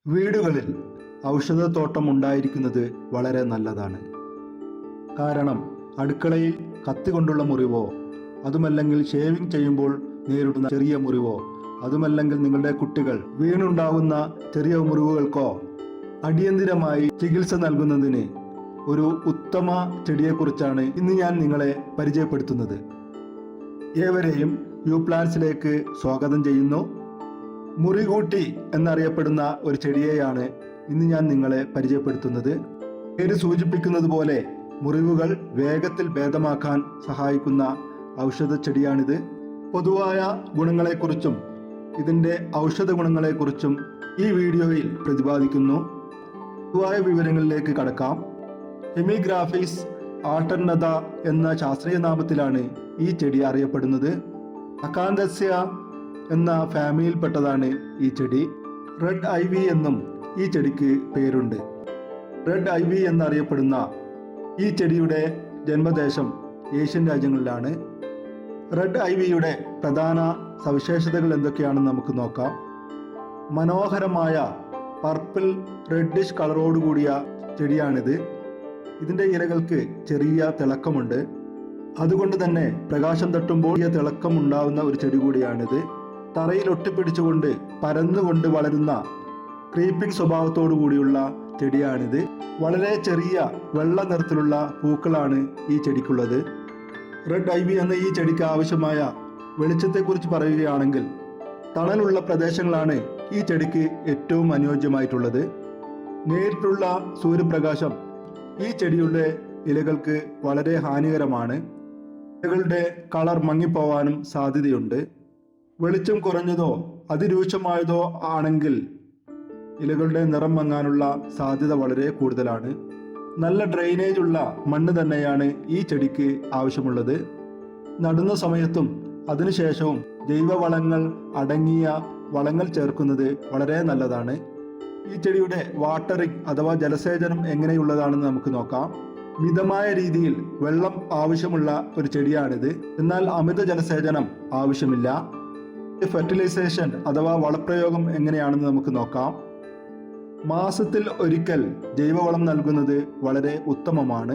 വീടുകളിൽ ഔഷധത്തോട്ടം ഉണ്ടായിരിക്കുന്നത് വളരെ നല്ലതാണ്. കാരണം അടുക്കളയിൽ കത്തി കൊണ്ടുള്ള മുറിവോ, അതുമല്ലെങ്കിൽ ഷേവിംഗ് ചെയ്യുമ്പോൾ നേരിടുന്ന ചെറിയ മുറിവോ, അതുമല്ലെങ്കിൽ നിങ്ങളുടെ കുട്ടികൾ വീണുണ്ടാകുന്ന ചെറിയ മുറിവുകൾക്കോ അടിയന്തിരമായി ചികിത്സ നൽകുന്നതിന് ഒരു ഉത്തമ ചെടിയെക്കുറിച്ചാണ് ഇന്ന് ഞാൻ നിങ്ങളെ പരിചയപ്പെടുത്തുന്നത്. ഏവരെയും യു പ്ലാന്റ്സിലേക്ക് സ്വാഗതം ചെയ്യുന്നു. മുറികൂട്ടി എന്നറിയപ്പെടുന്ന ഒരു ചെടിയെയാണ് ഇന്ന് ഞാൻ നിങ്ങളെ പരിചയപ്പെടുത്തുന്നത്. പേര് സൂചിപ്പിക്കുന്നത് പോലെ മുറിവുകൾ വേഗത്തിൽ ഭേദമാക്കാൻ സഹായിക്കുന്ന ഔഷധ ചെടിയാണിത്. പൊതുവായ ഗുണങ്ങളെക്കുറിച്ചും ഇതിൻ്റെ ഔഷധ ഗുണങ്ങളെക്കുറിച്ചും ഈ വീഡിയോയിൽ പ്രതിപാദിക്കുന്നു. പൊതുവായ വിവരങ്ങളിലേക്ക് കടക്കാം. ഹെമിഗ്രാഫിസ് ആൾട്ടർനത എന്ന ശാസ്ത്രീയ നാമത്തിലാണ് ഈ ചെടി അറിയപ്പെടുന്നത്. അക്കാന്തസ്യ എന്ന ഫാമിലിയിൽപ്പെട്ടതാണ് ഈ ചെടി. റെഡ് ഐവി എന്നും ഈ ചെടിക്ക് പേരുണ്ട്. റെഡ് ഐവി എന്നറിയപ്പെടുന്ന ഈ ചെടിയുടെ ജന്മദേശം ഏഷ്യൻ രാജ്യങ്ങളിലാണ്. റെഡ് ഐവിയുടെ പ്രധാന സവിശേഷതകൾ എന്തൊക്കെയാണെന്ന് നമുക്ക് നോക്കാം. മനോഹരമായ പർപ്പിൾ റെഡിഷ് കളറോടുകൂടിയ ചെടിയാണിത്. ഇതിൻ്റെ ഇലകൾക്ക് ചെറിയ തിളക്കമുണ്ട്. അതുകൊണ്ട് തന്നെ പ്രകാശം തട്ടുമ്പോൾ ചെറിയ തിളക്കം ഉണ്ടാവുന്ന ഒരു ചെടി കൂടിയാണിത്. തറയിൽ ഒട്ടിപ്പിടിച്ചുകൊണ്ട് പരന്നുകൊണ്ട് വളരുന്ന ക്രീപ്പിംഗ് സ്വഭാവത്തോടു കൂടിയുള്ള ചെടിയാണിത്. വളരെ ചെറിയ വെള്ള നിറത്തിലുള്ള പൂക്കളാണ് ഈ ചെടിക്കുള്ളത്. റെഡ് ഐവി എന്ന ഈ ചെടിക്ക് ആവശ്യമായ വെളിച്ചത്തെക്കുറിച്ച് പറയുകയാണെങ്കിൽ തണലുള്ള പ്രദേശങ്ങളാണ് ഈ ചെടിക്ക് ഏറ്റവും അനുയോജ്യമായിട്ടുള്ളത്. നേരിട്ടുള്ള സൂര്യപ്രകാശം ഈ ചെടിയുടെ ഇലകൾക്ക് വളരെ ഹാനികരമാണ്. ഇലകളുടെ കളർ മങ്ങിപ്പോവാനും സാധ്യതയുണ്ട്. വെളിച്ചം കുറഞ്ഞതോ അതിരൂക്ഷമായതോ ആണെങ്കിൽ ഇലകളുടെ നിറം മങ്ങാനുള്ള സാധ്യത വളരെ കൂടുതലാണ്. നല്ല ഡ്രെയിനേജ് ഉള്ള മണ്ണ് തന്നെയാണ് ഈ ചെടിക്ക് ആവശ്യമുള്ളത്. നടുന്ന സമയത്തും അതിനുശേഷവും ജൈവവളങ്ങൾ അടങ്ങിയ വളങ്ങൾ ചേർക്കുന്നത് വളരെ നല്ലതാണ്. ഈ ചെടിയുടെ വാട്ടറിംഗ് അഥവാ ജലസേചനം എങ്ങനെയുള്ളതാണെന്ന് നമുക്ക് നോക്കാം. മിതമായ രീതിയിൽ വെള്ളം ആവശ്യമുള്ള ഒരു ചെടിയാണിത്. എന്നാൽ അമിത ജലസേചനം ആവശ്യമില്ല. ഫെർട്ടിലൈസേഷൻ അഥവാ വളപ്രയോഗം എങ്ങനെയാണെന്ന് നമുക്ക് നോക്കാം. മാസത്തിൽ ഒരിക്കൽ ജൈവവളം നൽകുന്നത് വളരെ ഉത്തമമാണ്.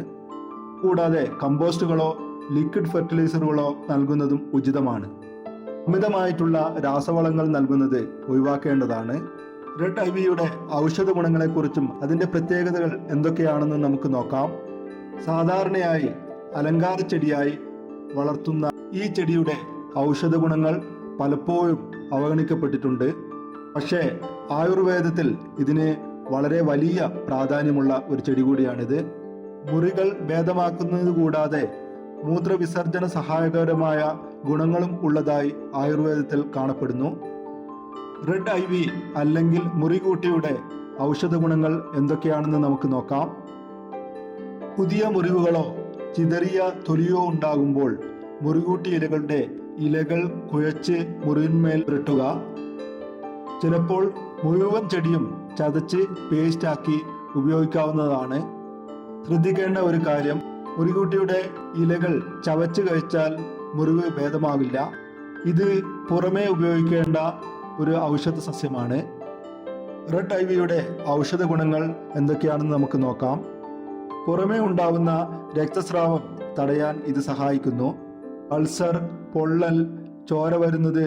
കൂടാതെ കമ്പോസ്റ്റുകളോ ലിക്വിഡ് ഫെർട്ടിലൈസറുകളോ നൽകുന്നതും ഉചിതമാണ്. അമിതമായിട്ടുള്ള രാസവളങ്ങൾ നൽകുന്നത് ഒഴിവാക്കേണ്ടതാണ്. റെഡ് ഐവിയുടെ ഔഷധ ഗുണങ്ങളെക്കുറിച്ചും അതിൻ്റെ പ്രത്യേകതകൾ എന്തൊക്കെയാണെന്ന് നമുക്ക് നോക്കാം. സാധാരണയായി അലങ്കാര ചെടിയായി വളർത്തുന്ന ഈ ചെടിയുടെ ഔഷധ ഗുണങ്ങൾ പലപ്പോഴും അവഗണിക്കപ്പെട്ടിട്ടുണ്ട്. പക്ഷേ ആയുർവേദത്തിൽ ഇതിന് വളരെ വലിയ പ്രാധാന്യമുള്ള ഒരു ചെടി കൂടിയാണിത്. മുറികൾ ഭേദമാക്കുന്നത് കൂടാതെ മൂത്രവിസർജന സഹായകരമായ ഗുണങ്ങളും ഉള്ളതായി ആയുർവേദത്തിൽ കാണപ്പെടുന്നു. റെഡ് ഐവി അല്ലെങ്കിൽ മുറികൂട്ടിയുടെ ഔഷധ ഗുണങ്ങൾ എന്തൊക്കെയാണെന്ന് നമുക്ക് നോക്കാം. പുതിയ മുറിവുകളോ ചിതറിയ തൊലിയോ ഉണ്ടാകുമ്പോൾ മുറികൂട്ടി ഇലകളുടെ ഇലകൾ കുഴച്ച് മുറിവിന്മേൽ പുരട്ടുക. ചിലപ്പോൾ മുഴുവൻ ചെടിയും ചതച്ച് പേസ്റ്റാക്കി ഉപയോഗിക്കാവുന്നതാണ്. ശ്രദ്ധിക്കേണ്ട ഒരു കാര്യം, മുറികൂട്ടിയുടെ ഇലകൾ ചവച്ച് കഴിച്ചാൽ മുറിവ് ഭേദമാവില്ല. ഇത് പുറമേ ഉപയോഗിക്കേണ്ട ഒരു ഔഷധ സസ്യമാണ്. റെഡ് ഐവിയുടെ ഔഷധ ഗുണങ്ങൾ എന്തൊക്കെയാണെന്ന് നമുക്ക് നോക്കാം. പുറമേ ഉണ്ടാവുന്ന രക്തസ്രാവം തടയാൻ ഇത് സഹായിക്കുന്നു. അൾസർ, പൊള്ളൽ, ചോര വരുന്നത്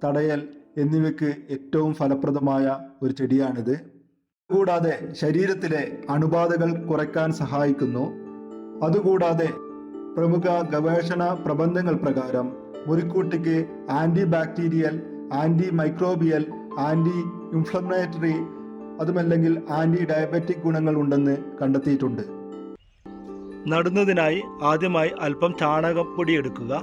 തടയൽ എന്നിവയ്ക്ക് ഏറ്റവും ഫലപ്രദമായ ഒരു ചെടിയാണിത്. കൂടാതെ ശരീരത്തിലെ അണുബാധകൾ കുറയ്ക്കാൻ സഹായിക്കുന്നു. അതുകൂടാതെ പ്രമുഖ ഗവേഷണ പ്രബന്ധങ്ങൾ പ്രകാരം മുറിക്കൂട്ടിക്ക് anti bacterial, anti microbial, anti inflammatory അതുമല്ലെങ്കിൽ ആന്റി ഡയബറ്റിക് ഗുണങ്ങൾ ഉണ്ടെന്ന് കണ്ടെത്തിയിട്ടുണ്ട്. നടുന്നതിനായി ആദ്യമായി അല്പം ചാണകപ്പൊടി എടുക്കുക.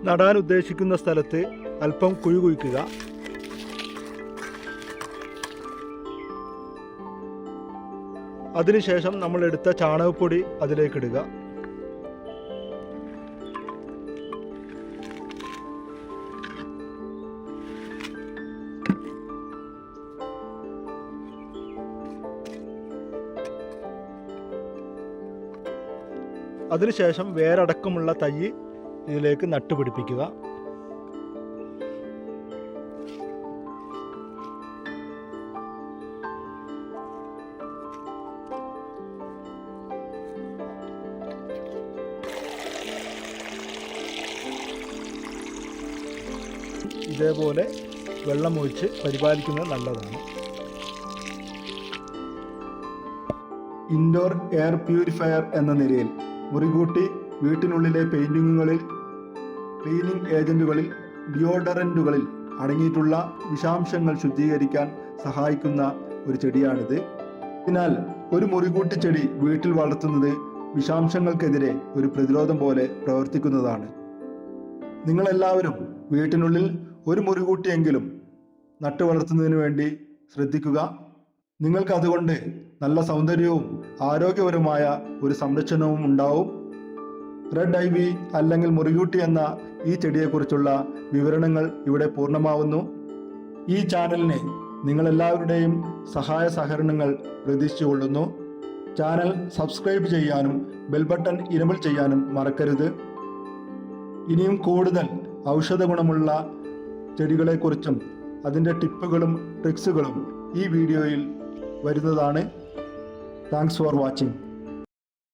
നടാൻ ഉദ്ദേശിക്കുന്ന സ്ഥലത്ത് അല്പം കുഴി കുഴിക്കുക. അതിനുശേഷം നമ്മൾ എടുത്ത ചാണകപ്പൊടി അതിലേക്കിടുക. അതിനുശേഷം വേരടക്കമുള്ള തൈ ഇതിലേക്ക് നട്ടുപിടിപ്പിക്കുക. ഇതേപോലെ വെള്ളമൊഴിച്ച് പരിപാലിക്കുന്നത് നല്ലതാണ്. ഇൻഡോർ എയർ പ്യൂരിഫയർ എന്ന നിലയിൽ മുറികൂട്ടി വീട്ടിനുള്ളിലെ പെയിൻറ്റിങ്ങുകളിൽ, ക്ലീനിങ് ഏജൻറ്റുകളിൽ, ഡിയോഡറൻറ്റുകളിൽ അടങ്ങിയിട്ടുള്ള വിഷാംശങ്ങൾ ശുദ്ധീകരിക്കാൻ സഹായിക്കുന്ന ഒരു ചെടിയാണിത്. അതിനാൽ ഒരു മുറികൂട്ടി ചെടി വീട്ടിൽ വളർത്തുന്നത് വിഷാംശങ്ങൾക്കെതിരെ ഒരു പ്രതിരോധം പോലെ പ്രവർത്തിക്കുന്നതാണ്. നിങ്ങളെല്ലാവരും വീട്ടിനുള്ളിൽ ഒരു മുറികൂട്ടിയെങ്കിലും നട്ടു വളർത്തുന്നതിന് വേണ്ടി ശ്രദ്ധിക്കുക. നിങ്ങൾക്ക് അതുകൊണ്ട് നല്ല സൗന്ദര്യവും ആരോഗ്യപരമായ ഒരു സംരക്ഷണവും ഉണ്ടാവും. റെഡ് ഐവി അല്ലെങ്കിൽ മുറികൂട്ടി എന്ന ഈ ചെടിയെക്കുറിച്ചുള്ള വിവരണങ്ങൾ ഇവിടെ പൂർണ്ണമാവുന്നു. ഈ ചാനലിന് നിങ്ങളെല്ലാവരുടെയും സഹായ സഹകരണങ്ങൾ പ്രതീക്ഷിച്ചുകൊള്ളുന്നു. ചാനൽ സബ്സ്ക്രൈബ് ചെയ്യാനും ബെൽ ബട്ടൺ ഇനബിൾ ചെയ്യാനും മറക്കരുത്. ഇനിയും കൂടുതൽ ഔഷധ ഗുണമുള്ള ചെടികളെക്കുറിച്ചും അതിൻ്റെ ടിപ്പുകളും ട്രിക്സുകളും ഈ വീഡിയോയിൽ വരുന്നതാണ്. Thanks for watching.